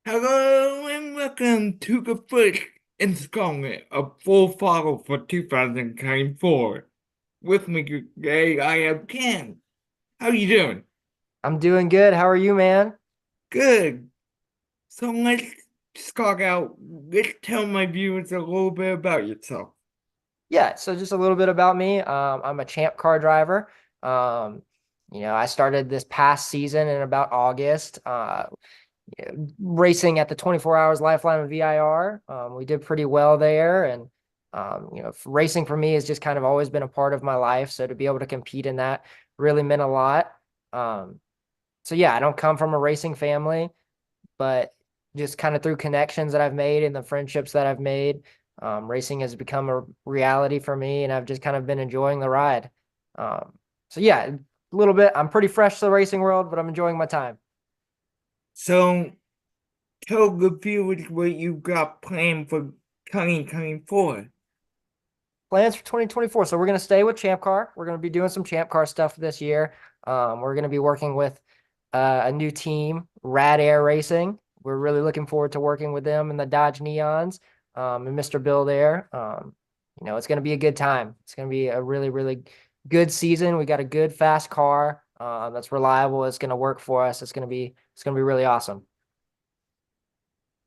Hello and welcome to the first installment of Full Throttle for 2024. With me today, I have Ken. How you doing? I'm doing good. How are you, man? Good. So let's start out. Let's tell my viewers a little bit about yourself. Yeah, so just a little bit about me. I'm a champ car driver. Um, I started this past season in about August, racing at the 24 Hours Lifeline of VIR. We did pretty well there, and racing for me has just kind of always been a part of my life. So to be able to compete in that really meant a lot. Um, so yeah, I don't come from a racing family, but just kind of through connections that I've made and the friendships that I've made, racing has become a reality for me, and I've just kind of been enjoying the ride. So yeah, a little bit. I'm pretty fresh to the racing world, but I'm enjoying my time. So tell the viewers what you got planned for 2024. Plans for 2024. So we're going to stay with Champ Car. We're going to be doing some Champ Car stuff this year. We're going to be working with a new team, Rad Air Racing. We're really looking forward to working with them and the Dodge Neons, and Mr. Bill there. It's going to be a good time. It's going to be a really, really good season. We got a good, fast car that's reliable. It's going to work for us. It's going to be really awesome.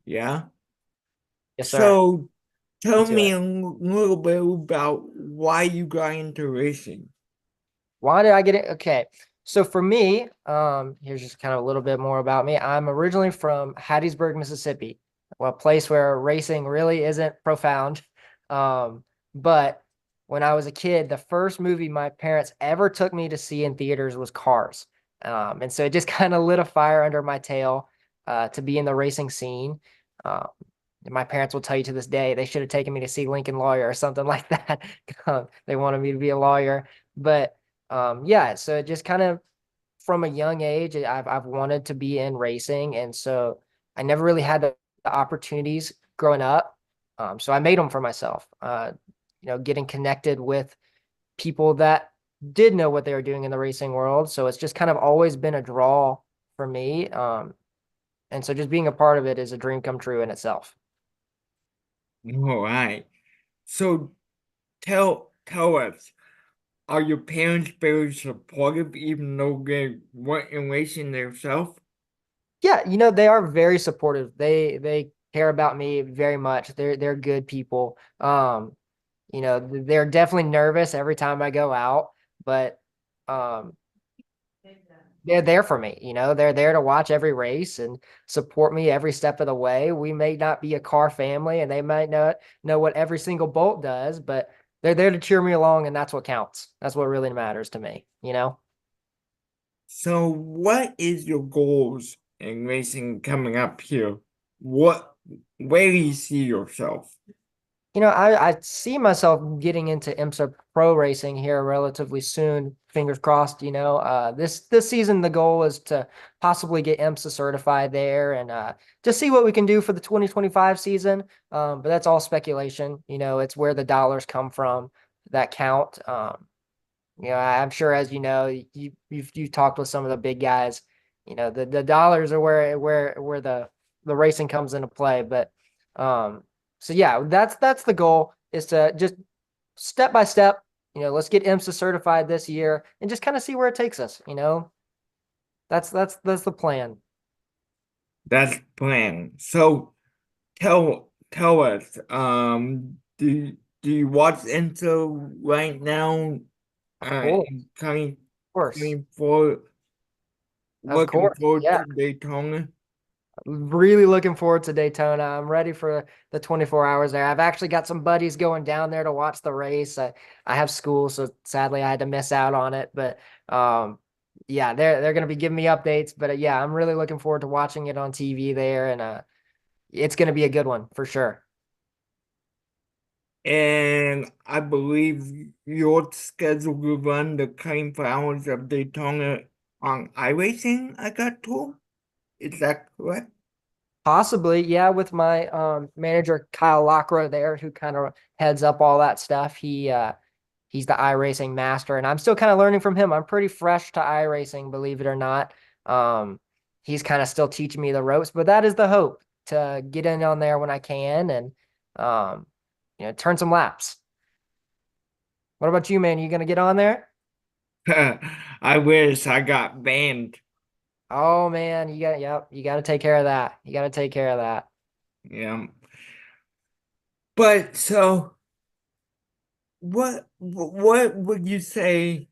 Yeah? Yes, sir. So tell Into me it. a little bit about why you got into racing. Why did I get it? Okay. So for me, here's just kind of a little bit more about me. I'm originally from Hattiesburg, Mississippi, a place where racing really isn't profound. But when I was a kid, the first movie my parents ever took me to see in theaters was Cars. And so it just kind of lit a fire under my tail to be in the racing scene. Um, and my parents will tell you to this day they should have taken me to see Lincoln Lawyer or something like that. They wanted me to be a lawyer, but yeah, so just kind of from a young age, I've wanted to be in racing, and so I never really had the opportunities growing up. So I made them for myself. Getting connected with people that did know what they were doing in the racing world. So it's just kind of always been a draw for me. And so just being a part of it is a dream come true in itself. All right. So tell us, are your parents very supportive even though they weren't in racing themselves? Yeah, they are very supportive. They care about me very much. They're good people. They're definitely nervous every time I go out, but um, they're there for me. They're there to watch every race and support me every step of the way. We may not be a car family and they might not know what every single bolt does, but they're there to cheer me along, and that's what counts. That's what really matters to me. So what is your goals in racing coming up here? What where do you see yourself? I see myself getting into IMSA pro racing here relatively soon. Fingers crossed. This season the goal is to possibly get IMSA certified there and just see what we can do for the 2025 season. But that's all speculation. It's where the dollars come from that count. I'm sure, as you know, you've talked with some of the big guys. The dollars are where the racing comes into play. But um, so yeah, that's the goal, is to just step by step. Let's get IMSA certified this year and just kind of see where it takes us. That's the plan. That's the plan. So tell us, do you watch into right now Of course, in of course, 2024 of looking course. forward Yeah. to Daytona? Really looking forward to Daytona. I'm ready for the 24 hours there. I've actually got some buddies going down there to watch the race. I have school, so sadly I had to miss out on it. But yeah, they're going to be giving me updates. But yeah, I'm really looking forward to watching it on TV there, and it's going to be a good one for sure. And I believe you're scheduled to run the 24 hours of Daytona on iRacing, I got told. Is that correct? Possibly, yeah, with my manager Kyle Lockra there, who kind of heads up all that stuff. He's the iRacing master, and I'm still kind of learning from him. I'm pretty fresh to iRacing, believe it or not. He's kind of still teaching me the ropes, but that is the hope. to get in on there when I can and um, turn some laps. What about you, man? You gonna get on there? I wish I got banned. Oh man, yep, you gotta take care of that. You gotta take care of that. Yeah. But so what would you say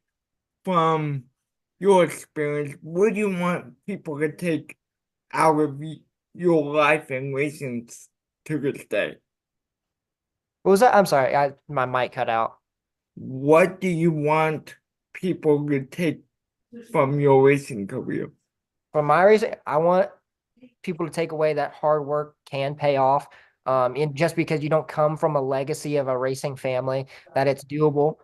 from your experience? What do you want people to take out of your life and lessons to this day? What was that? I'm sorry, my mic cut out. What do you want people to take from your racing career? From my reason, I want people to take away that hard work can pay off. And just because you don't come from a legacy of a racing family, that it's doable.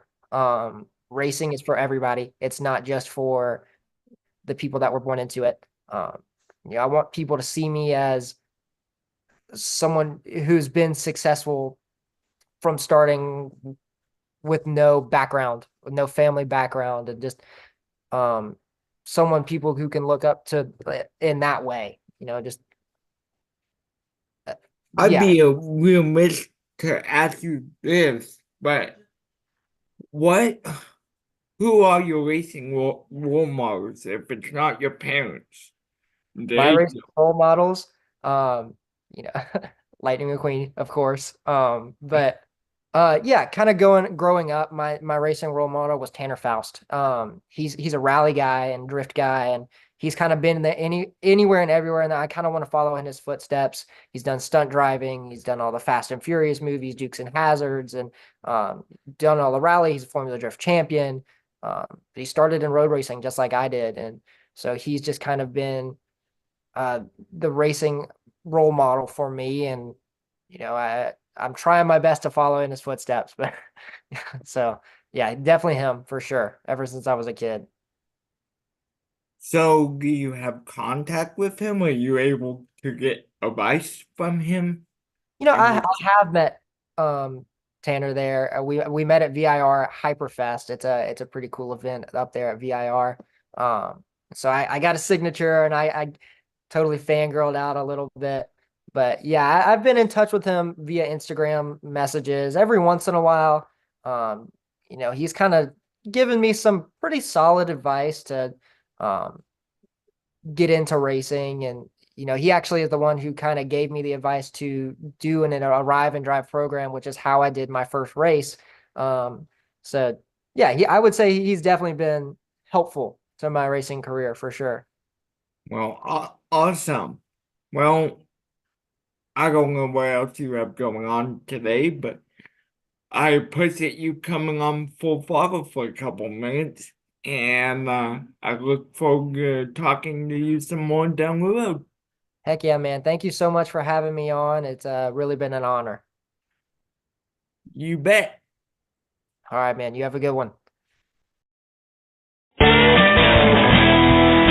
Racing is for everybody. It's not just for the people that were born into it. I want people to see me as someone who's been successful from starting with no background, with no family background, and just um, someone people who can look up to in that way. Just uh, I'd yeah. be a real miss to ask you this, but what, who are your racing role models if it's not your parents? My They, racing role models, um, you know, Lightning McQueen, of course. But yeah, kind of growing up, my racing role model was Tanner Faust. He's a rally guy and drift guy, and he's kind of been in anywhere and everywhere, and I kind of want to follow in his footsteps. He's done stunt driving, he's done all the Fast and Furious movies, Dukes and Hazards, and done all the rally. He's a Formula Drift champion. He started in road racing just like I did, and so he's just kind of been uh, the racing role model for me. And, I'm trying my best to follow in his footsteps, but so yeah, definitely him for sure. Ever since I was a kid. so do you have contact with him? Are you able to get advice from him? I have met um Tanner there. We met at VIR Hyperfest. It's a pretty cool event up there at VIR. So I got a signature and I totally fangirled out a little bit. But yeah, I've been in touch with him via Instagram messages every once in a while. Um, he's kind of given me some pretty solid advice to um get into racing. And he actually is the one who kind of gave me the advice to do an arrive and drive program, which is how I did my first race. So yeah, I would say he's definitely been helpful to my racing career for sure. Well, awesome. Well, I don't know what else you have going on today, but I appreciate you coming on Full Throttle for a couple minutes, and I look forward to talking to you some more down the road. Heck yeah, man. Thank you so much for having me on. It's really been an honor. You bet. All right, man. You have a good one.